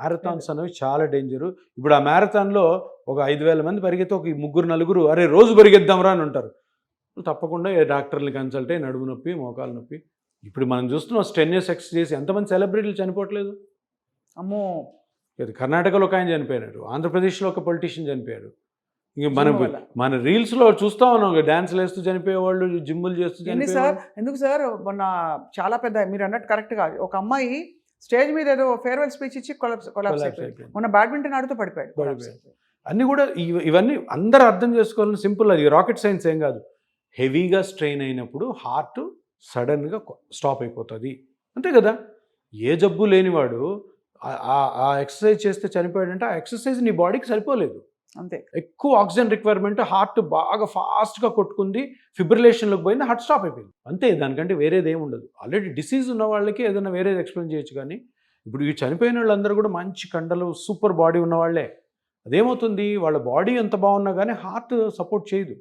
Marathons అనేవి చాలా danger. ఇప్పుడు ఆ మ్యారథాన్లో ఒక 5,000 మంది పరిగెత్తే ఒక 3-4 అరే రోజు పరిగెద్దాంరా అని ఉంటారు. తప్పకుండా డాక్టర్ని కన్సల్ట్ అయ్యి నడుము నొప్పి, మోకాలు నొప్పి. ఇప్పుడు మనం చూస్తున్నాం స్ట్రెన్యూస్ ఎక్సర్సైజ్ చేసి ఎంతమంది సెలబ్రిటీలు చనిపోవట్లేదు. అమ్మో, కర్ణాటకలో ఒక ఆయన చనిపోయారు, ఆంధ్రప్రదేశ్లో ఒక పొలిటీషియన్ చనిపోయారు. ఇంక మనం జిమ్ వల్ల. మన రీల్స్లో చూస్తా ఉన్నాం, డాన్స్లు వేస్తూ చనిపోయేవాళ్ళు, జిమ్ములు చేస్తూ ఎన్ని సార్ చనిపోయేవాళ్ళు. ఎందుకు సార్ మొన్న చాలా పెద్ద మీరు అన్నట్టు కరెక్ట్గా ఒక అమ్మాయి స్టేజ్ మీద ఏదో ఫేర్వెల్ స్పీచ్ ఇచ్చి కొలాప్స్ Collapse అయిపోయింది. అయిపోయింది. మొన్న బ్యాడ్మింటన్ ఆడుతూ పడిపోయాడు. పడిపోయాడు. అన్నీ కూడా ఇవన్నీ అందరూ అర్థం చేసుకోవాలని సింపుల్, అది రాకెట్ సైన్స్ ఏం కాదు. హెవీగా స్ట్రెయిన్ అయినప్పుడు హార్ట్ సడన్గా స్టాప్ అయిపోతుంది, అంతే కదా. ఏ జబ్బు లేనివాడు ఆ ఎక్సర్సైజ్ చేస్తే చనిపోయాడంటే ఆ ఎక్సర్సైజ్ నీ బాడీకి సరిపోలేదు. అంతే, ఎక్కువ ఆక్సిజన్ రిక్వైర్మెంట్, హార్ట్ బాగా ఫాస్ట్గా కొట్టుకుంది, ఫిబ్రిలేషన్లోకి పోయింది, హార్ట్ స్టాప్ అయిపోయింది, అంతే. దానికంటే వేరేది ఏమి ఉండదు. ఆల్రెడీ డిసీజ్ ఉన్న వాళ్ళకి ఏదైనా వేరేది ఎక్స్ప్లెయిన్ చేయొచ్చు, కానీ ఇప్పుడు ఈ చనిపోయిన వాళ్ళందరూ కూడా మంచి కండలు, సూపర్ బాడీ ఉన్నవాళ్లే. అదేమవుతుంది, వాళ్ళ బాడీ ఎంత బాగున్నా కానీ హార్ట్ సపోర్ట్ చేయదు.